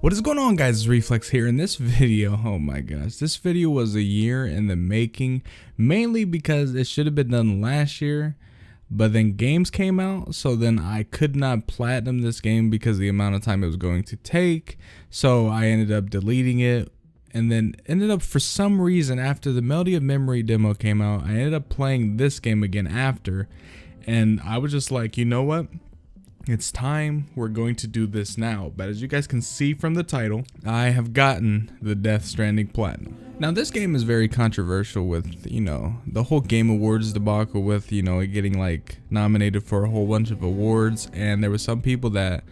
What is going on, guys? It's Reflex here. In this video, oh my gosh, this video was a year in the making, mainly because it should have been done last year, but then games came out, so then I could not platinum this game because of the amount of time it was going to take. So I ended up deleting it, and then ended up, for some reason, after the Melody of Memory demo came out, I ended up playing this game again after, and I was just like, you know what? It's time, we're going to do this now. But as you guys can see from the title, I have gotten the Death Stranding Platinum. Now this game is very controversial with, the whole Game Awards debacle with, it getting like nominated for a whole bunch of awards. And there were some people that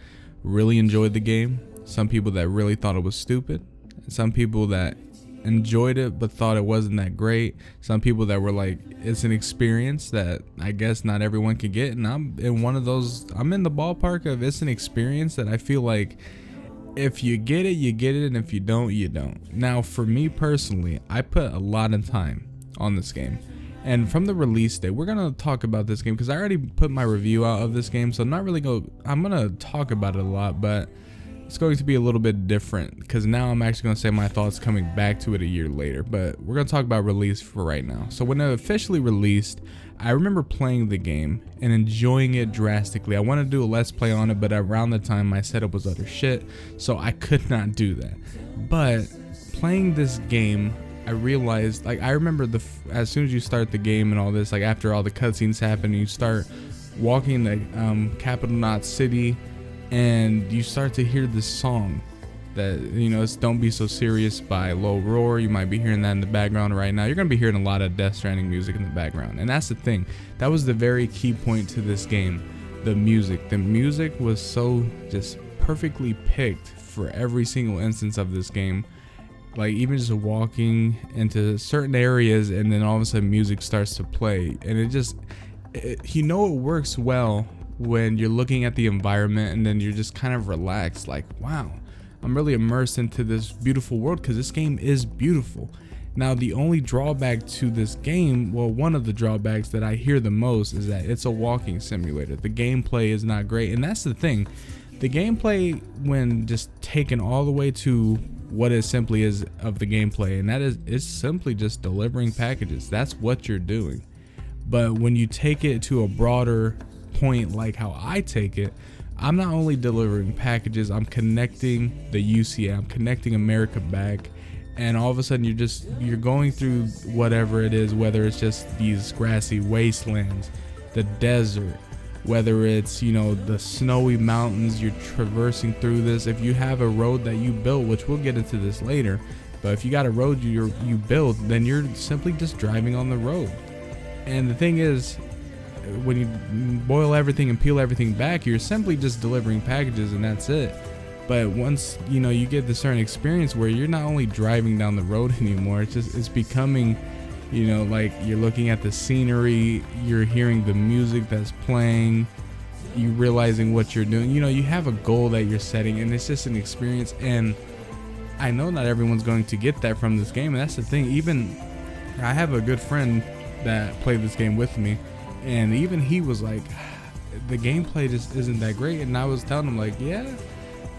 really enjoyed the game, some people that really thought it was stupid, some people that enjoyed it but thought it wasn't that great, some people that were like, it's an experience that I guess not everyone can get, and I'm in one of those. I'm in the ballpark of it's an experience that I feel like if you get it, you get it, and if you don't, you don't. Now for me personally, I put a lot of time on this game, and from the release date, we're gonna talk about this game because I already put my review out of this game, so I'm gonna talk about it a lot, but it's going to be a little bit different because now I'm actually going to say my thoughts coming back to it a year later, but we're going to talk about release for right now. So when it officially released, I remember playing the game and enjoying it drastically. I wanted to do a let's play on it, but around the time my setup was utter shit, so I could not do that. But playing this game, I realized, like, I remember as soon as you start the game and all this, like after all the cutscenes happen, you start walking the Capital Knot City, and you start to hear this song that, it's Don't Be So Serious by Low Roar. You might be hearing that in the background right now. You're going to be hearing a lot of Death Stranding music in the background. And that's the thing. That was the very key point to this game. The music. The music was so just perfectly picked for every single instance of this game. Like even just walking into certain areas and then all of a sudden music starts to play. And it works well when you're looking at the environment and then you're just kind of relaxed, like, wow, I'm really immersed into this beautiful world because this game is beautiful. Now the only drawback to this game, well, one of the drawbacks that I hear the most is that it's a walking simulator. The gameplay is not great, and that's the thing. The gameplay, when just taken all the way to what it simply is of the gameplay, and that is, it's simply just delivering packages. That's what you're doing. But when you take it to a broader point, like how I take it, I'm not only delivering packages, I'm connecting the UCA, I'm connecting America back, and all of a sudden you're going through whatever it is, whether it's just these grassy wastelands, the desert, whether it's the snowy mountains, you're traversing through this. If you have a road that you built, which we'll get into this later, but if you got a road you built, then you're simply just driving on the road. And the thing is, when you boil everything and peel everything back, you're simply just delivering packages and that's it. But once you get this certain experience where you're not only driving down the road anymore, it's becoming, like you're looking at the scenery, you're hearing the music that's playing, you realizing what you're doing. You have a goal that you're setting, and it's just an experience. And I know not everyone's going to get that from this game, and that's the thing. Even I have a good friend that played this game with me, and even he was like, the gameplay just isn't that great. And I was telling him, like, yeah,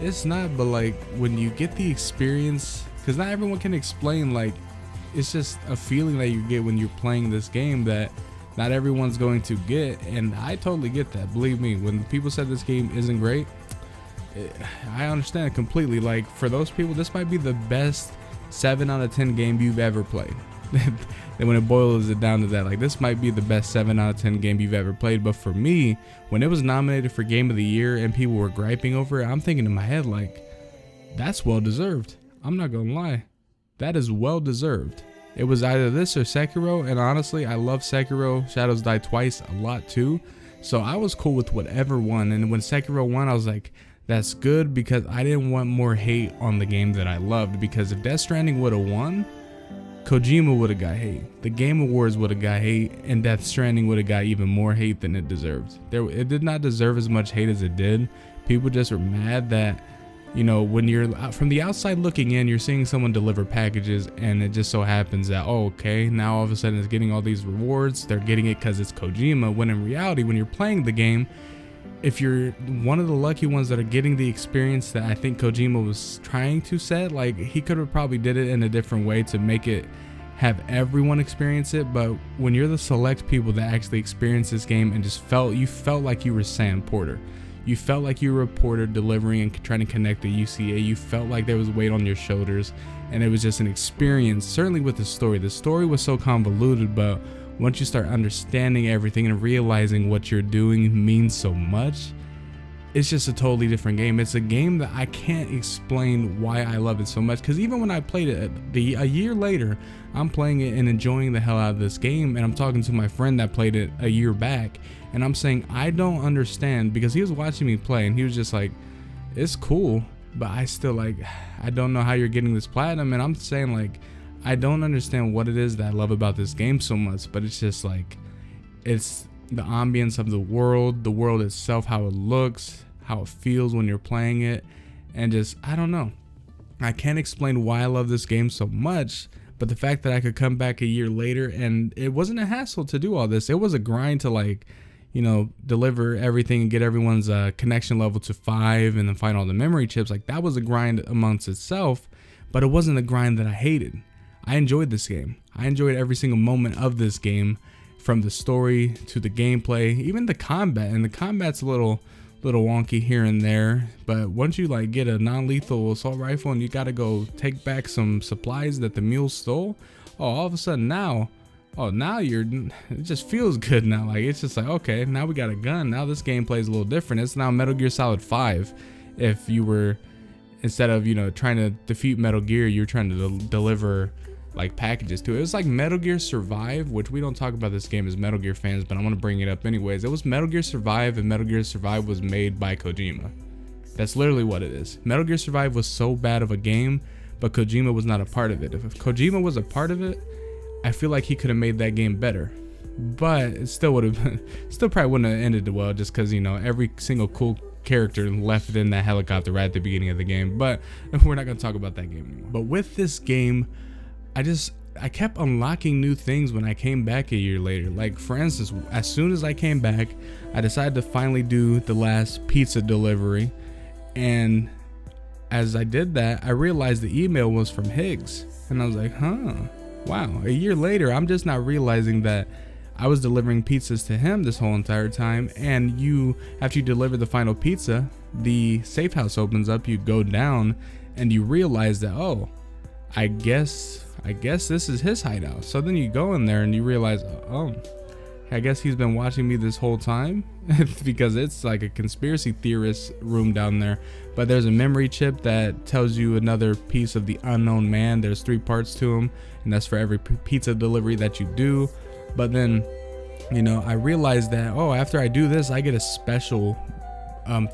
it's not, but like when you get the experience, because not everyone can explain, like, it's just a feeling that you get when you're playing this game that not everyone's going to get. And I totally get that. Believe me, when people said this game isn't great, I understand it completely. Like, for those people, this might be the best 7 out of 10 game you've ever played. And when it boils it down to that, like, this might be the best 7 out of 10 game you've ever played. But for me, when it was nominated for Game of the Year and people were griping over it, I'm thinking in my head, like, that's well deserved. I'm not gonna lie, that is well deserved. It was either this or Sekiro, and honestly, I love Sekiro Shadows Die Twice a lot too, so I was cool with whatever won. And when Sekiro won, I was like, that's good, because I didn't want more hate on the game that I loved. Because if Death Stranding would have won, Kojima would have got hate, the Game Awards would have got hate, and Death Stranding would have got even more hate than it deserved. It did not deserve as much hate as it did. People just were mad that, when you're from the outside looking in, you're seeing someone deliver packages, and it just so happens that, oh, okay, now all of a sudden it's getting all these rewards. They're getting it because it's Kojima, when in reality, when you're playing the game, if you're one of the lucky ones that are getting the experience that I think Kojima was trying to set, like he could have probably did it in a different way to make it have everyone experience it. But when you're the select people that actually experience this game and just felt like you were Sam Porter, you felt like you were a porter delivering and trying to connect the UCA, you felt like there was weight on your shoulders, and it was just an experience. Certainly with the story was so convoluted, but once you start understanding everything and realizing what you're doing means so much, it's just a totally different game. It's a game that I can't explain why I love it so much, because even when I played it a year later, I'm playing it and enjoying the hell out of this game, and I'm talking to my friend that played it a year back, and I'm saying I don't understand, because he was watching me play and he was just like, it's cool, but I still like, I don't know how you're getting this platinum. And I'm saying like, I don't understand what it is that I love about this game so much, but it's just like, it's the ambience of the world itself, how it looks, how it feels when you're playing it, and just, I don't know. I can't explain why I love this game so much, but the fact that I could come back a year later and it wasn't a hassle to do all this. It was a grind to like, you know, deliver everything and get everyone's connection level to 5 and then find all the memory chips. Like that was a grind amongst itself, but it wasn't a grind that I hated. I enjoyed this game. I enjoyed every single moment of this game, from the story to the gameplay, even the combat. And the combat's a little wonky here and there, but once you like get a non-lethal assault rifle and you gotta go take back some supplies that the mules stole, all of a sudden now it just feels good now. Like it's just like, okay, now we got a gun. Now this gameplay is a little different. It's now Metal Gear Solid 5. If you were, instead of, you know, trying to defeat Metal Gear, you're trying to deliver like packages to it. It was like Metal Gear Survive, which we don't talk about this game as Metal Gear fans, but I want to bring it up anyways. It was Metal Gear Survive, and Metal Gear Survive was made by Kojima. That's literally what it is. Metal Gear Survive was so bad of a game, but Kojima was not a part of it. If Kojima was a part of it, I feel like he could have made that game better, but it still would have, still probably wouldn't have ended well, just because, you know, every single cool character left in that helicopter right at the beginning of the game. But we're not going to talk about that game anymore. But with this game, I kept unlocking new things when I came back a year later. Like for instance, as soon as I came back, I decided to finally do the last pizza delivery, and as I did that, I realized the email was from Higgs, and I was like, huh, wow, a year later, I'm just not realizing that I was delivering pizzas to him this whole entire time. And after you deliver the final pizza, the safe house opens up, you go down, and you realize that, oh, I guess this is his hideout. So then you go in there and you realize, oh, I guess he's been watching me this whole time, because it's like a conspiracy theorist room down there. But there's a memory chip that tells you another piece of the unknown man. There's 3 parts to him, and that's for every pizza delivery that you do. But then, you know, I realized that, oh, after I do this, I get a special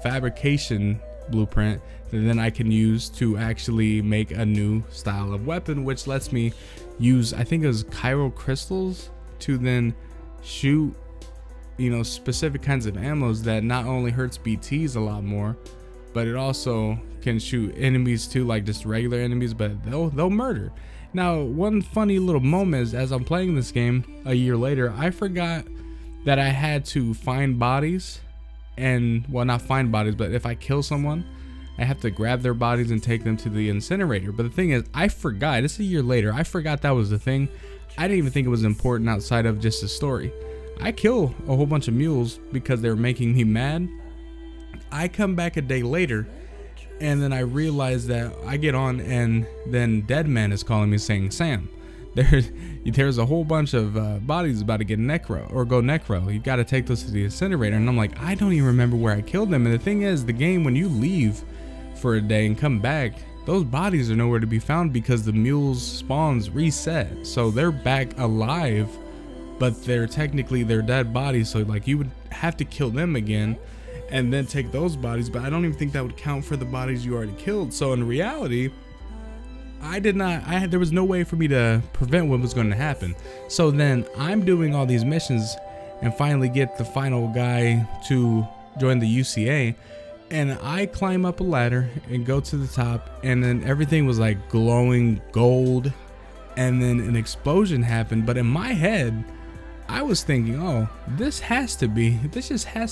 fabrication blueprint that then I can use to actually make a new style of weapon, which lets me use, I think it was chiral crystals, to then shoot, you know, specific kinds of ammos that not only hurts BTs a lot more, but it also can shoot enemies too, like just regular enemies, but they'll murder. Now, one funny little moment is, as I'm playing this game a year later, I forgot that I had to find bodies, and, well, not find bodies, but if I kill someone, I have to grab their bodies and take them to the incinerator. But the thing is, I forgot, it's a year later, I forgot that was the thing. I didn't even think it was important outside of just the story. I kill a whole bunch of mules because they were making me mad. I come back a day later, and then I realize that I get on, and then Deadman is calling me saying, Sam, there's a whole bunch of bodies about to get go necro. You got to take those to the incinerator. And I'm like, I don't even remember where I killed them. And the thing is, the game, when you leave for a day and come back, those bodies are nowhere to be found because the mules spawns reset. So they're back alive, but they're technically their dead bodies. So like you would have to kill them again and then take those bodies. But I don't even think that would count for the bodies you already killed. So in reality, there was no way for me to prevent what was going to happen. So then I'm doing all these missions and finally get the final guy to join the UCA. And I climb up a ladder and go to the top, and then everything was like glowing gold, and then an explosion happened. But in my head, I was thinking, oh, this just has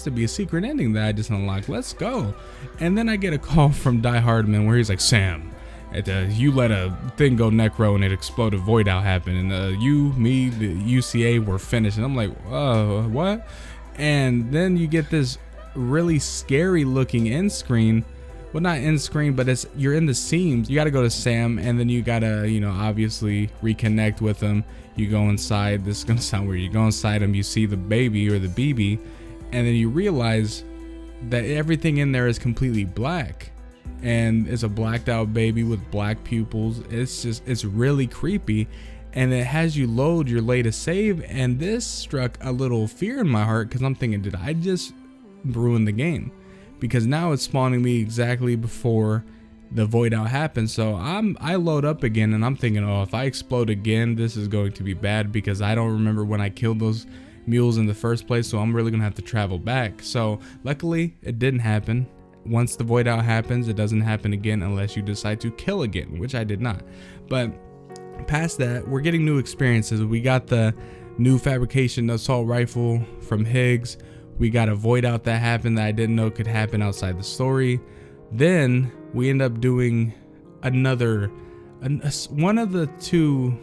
to be a secret ending that I just unlocked. Let's go. And then I get a call from Die Hardman where he's like, Sam, you let a thing go necro and it exploded, void out happened, and me, the UCA were finished. And I'm like, what? And then you get this really scary looking end screen. Well, not end screen, but you're in the seams. You got to go to Sam, and then you got to, obviously reconnect with him. You go inside. This is going to sound weird. You go inside him, you see the baby or the BB, and then you realize that everything in there is completely black. And it's a blacked out baby with black pupils. It's really creepy. And it has you load your latest save. And this struck a little fear in my heart because I'm thinking, did I just ruin the game? Because now it's spawning me exactly before the void out happens. So I load up again and I'm thinking, oh, if I explode again, this is going to be bad because I don't remember when I killed those mules in the first place. So I'm really gonna have to travel back. So luckily it didn't happen. Once the void out happens, it doesn't happen again unless you decide to kill again, which I did not. But past that, we're getting new experiences. We got the new fabrication assault rifle from Higgs. We got a void out that happened that I didn't know could happen outside the story. Then we end up doing one of the two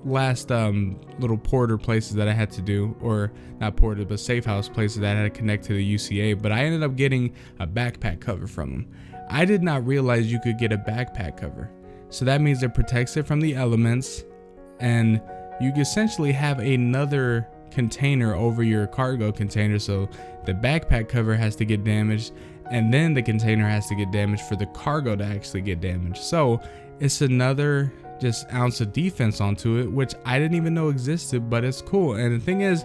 last little porter places that I had to do, or not porter, but safe house places that I had to connect to the UCA. But I ended up getting a backpack cover from them. I did not realize you could get a backpack cover. So that means it protects it from the elements, and you essentially have another container over your cargo container. So the backpack cover has to get damaged, and then the container has to get damaged for the cargo to actually get damaged. So it's another just ounce of defense onto it, which I didn't even know existed, but it's cool. And the thing is,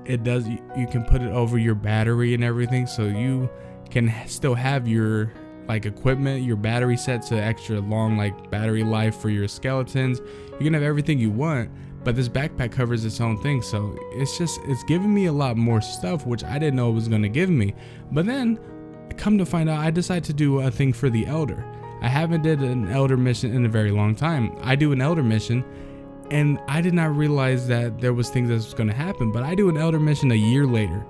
you can put it over your battery and everything, so you can still have your equipment, your battery set to extra long battery life for your skeletons. You can have everything you want, but this backpack covers its own thing. So it's giving me a lot more stuff, which I didn't know it was going to give me. But then come to find out, I decided to do a thing for the Elder. I haven't did an Elder mission in a very long time. I do an Elder mission, and I did not realize that there was things that was going to happen, but I do an Elder mission a year later,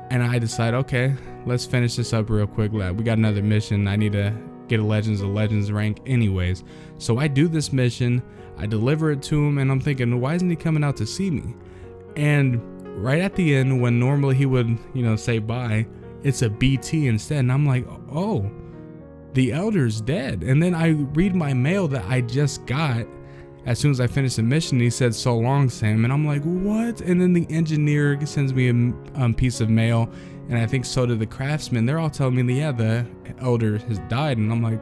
and I decide, okay, let's finish this up real quick. We got another mission. I need to get a Legends of Legends rank anyways. So I do this mission, I deliver it to him, and I'm thinking, why isn't he coming out to see me? And right at the end, when normally he would, say bye, it's a BT instead. And I'm like, oh, the Elder's dead. And then I read my mail that I just got as soon as I finished the mission. He said, so long, Sam. And I'm like, what? And then the engineer sends me a piece of mail, and I think so did the craftsman. They're all telling me, yeah, the Elder has died. And I'm like,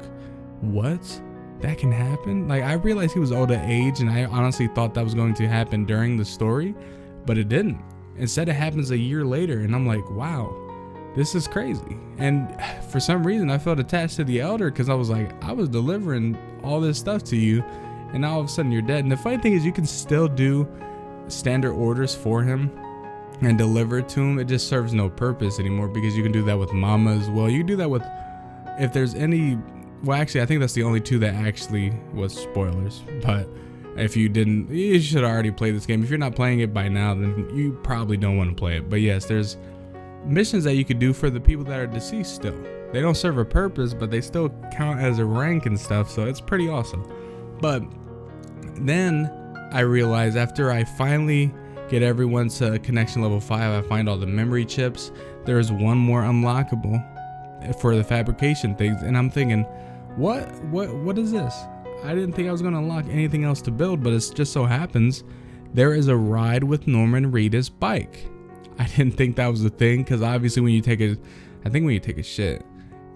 what? That can happen? I realized he was old at age, and I honestly thought that was going to happen during the story, but it didn't. Instead, it happens a year later, and I'm like, wow, this is crazy. And for some reason, I felt attached to the Elder because I was like, I was delivering all this stuff to you, and now all of a sudden you're dead. And the funny thing is, you can still do standard orders for him and deliver it to him. It just serves no purpose anymore because you can do that with Mama as well. You can do that with, if there's any, well, actually, I think that's the only two that actually was spoilers. But if you didn't, you should already play this game. If you're not playing it by now, then you probably don't want to play it. But yes, there's missions that you could do for the people that are deceased still. They don't serve a purpose, but they still count as a rank and stuff. So it's pretty awesome. But then I realized after I finally get everyone to connection level 5, I find all the memory chips. There's one more unlockable for the fabrication things, and I'm thinking, what is this? I didn't think I was going to unlock anything else to build, but it just so happens there is a ride with Norman Reedus bike. I didn't think that was a thing, because obviously when you take a shit,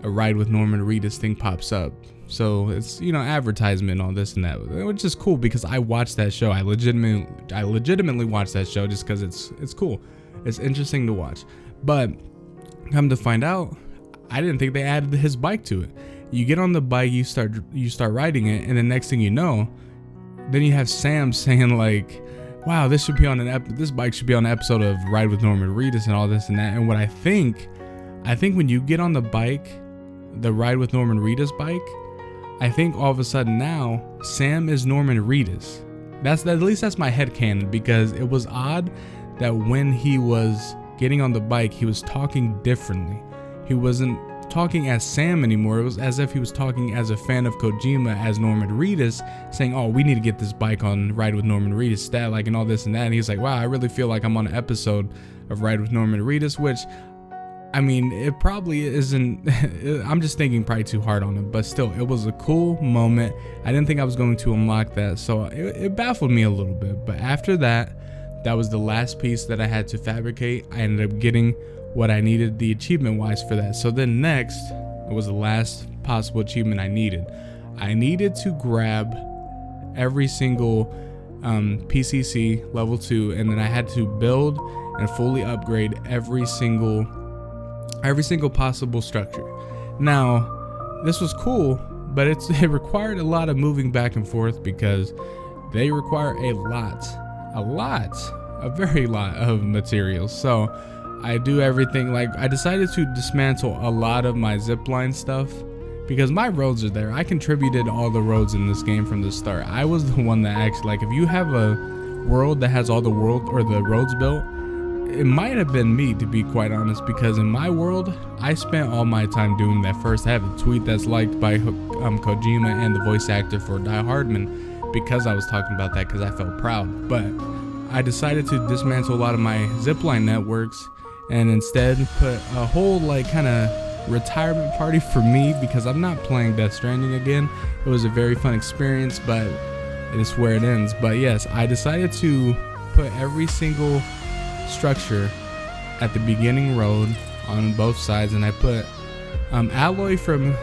a ride with Norman Reedus thing pops up. So it's, advertisement, all this and that, which is cool because I watched that show. I legitimately watched that show just because it's cool. It's interesting to watch. But come to find out, I didn't think they added his bike to it. You get on the bike, you start riding it, and the next thing you know, then you have Sam saying like, wow, this should be on this bike should be on an episode of Ride with Norman Reedus and all this and that. And what I think when you get on the bike, the Ride with Norman Reedus bike, I think all of a sudden now Sam is Norman Reedus. At least that's my headcanon, because it was odd that when he was getting on the bike, he was talking differently. He wasn't talking as Sam anymore. It was as if he was talking as a fan of Kojima, as Norman Reedus, saying, oh, we need to get this bike on Ride with Norman Reedus, stat like, and all this and that. And he's like, wow, I really feel like I'm on an episode of Ride with Norman Reedus, which, I mean, it probably isn't. I'm just thinking probably too hard on it, but still, it was a cool moment. I didn't think I was going to unlock that, so it baffled me a little bit. But after that, that was the last piece that I had to fabricate. I ended up getting what I needed the achievement wise for that. So then next, it was the last possible achievement I needed. I needed to grab every single PCC level 2, and then I had to build and fully upgrade every single possible structure. Now, this was cool, but it required a lot of moving back and forth because they require a very lot of materials. So I do everything, like I decided to dismantle a lot of my zipline stuff because my roads are there. I contributed all the roads in this game from the start. I was the one that actually, like, if you have a world that has all the roads built, it might have been me, to be quite honest, because in my world, I spent all my time doing that first. I have a tweet that's liked by Kojima and the voice actor for Die Hardman because I was talking about that because I felt proud. But I decided to dismantle a lot of my zipline networks and instead put a whole like kind of retirement party for me because I'm not playing Death Stranding again. It was a very fun experience, but it's where it ends. But yes, I decided to put every single structure at the beginning road on both sides, and I put Alloy from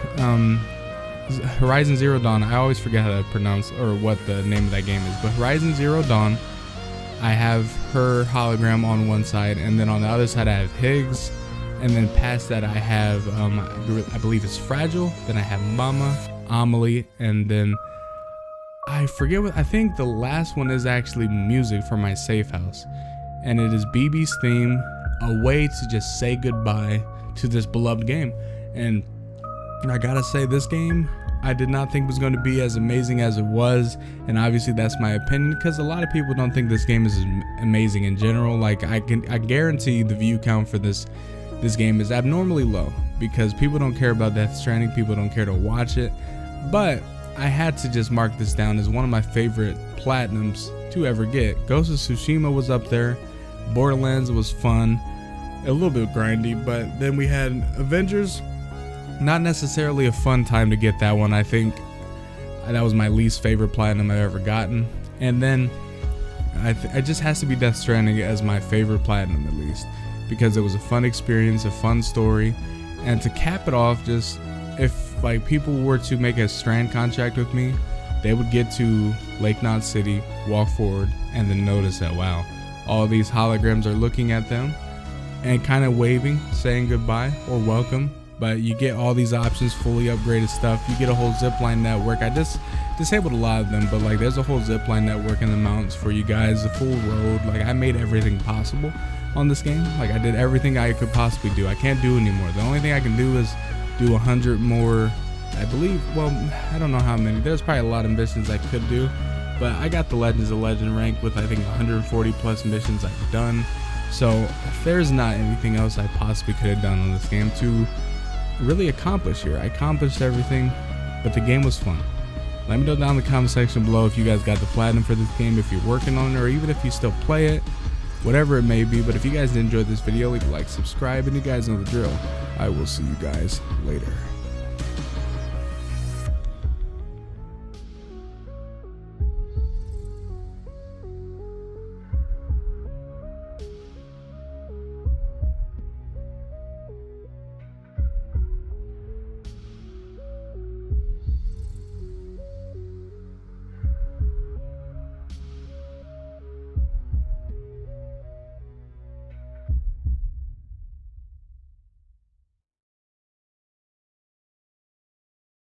Horizon Zero Dawn. I always forget how to pronounce or what the name of that game is, but Horizon Zero Dawn, I have her hologram on one side, and then on the other side I have Higgs, and then past that I have I believe it's Fragile, then I have Mama, Amelie, and then I forget what, I think the last one is actually music for my safe house, and it is BB's theme, a way to just say goodbye to this beloved game. And I gotta say, this game I did not think was going to be as amazing as it was, and obviously that's my opinion because a lot of people don't think this game is amazing in general. Like I guarantee the view count for this game is abnormally low because people don't care about Death Stranding, people don't care to watch it. But I had to just mark this down as one of my favorite platinums to ever get. Ghost of Tsushima was up there, Borderlands was fun, a little bit grindy, but then we had Avengers. Not necessarily a fun time to get that one. I think that was my least favorite platinum I've ever gotten. And then it just has to be Death Stranding as my favorite platinum, at least, because it was a fun experience, a fun story. And to cap it off, just if like people were to make a Strand contract with me, they would get to Lake Knot City, walk forward, and then notice that, wow, all these holograms are looking at them and kind of waving, saying goodbye or welcome. But you get all these options, fully upgraded stuff. You get a whole zipline network. I just disabled a lot of them, but like there's a whole zipline network in the mountains for you guys, a full road. Like I made everything possible on this game. Like I did everything I could possibly do. I can't do anymore. The only thing I can do is do 100 more, I believe. Well, I don't know how many. There's probably a lot of missions I could do, but I got the Legends of Legend rank with I think 140 plus missions I've done. So there's not anything else I possibly could have done on this game to really accomplish here. I accomplished everything, but the game was fun. Let me know down in the comment section below if you guys got the platinum for this game, if you're working on it, or even if you still play it, whatever it may be. But if you guys did enjoy this video, leave a like, subscribe, and you guys know the drill. I will see you guys later.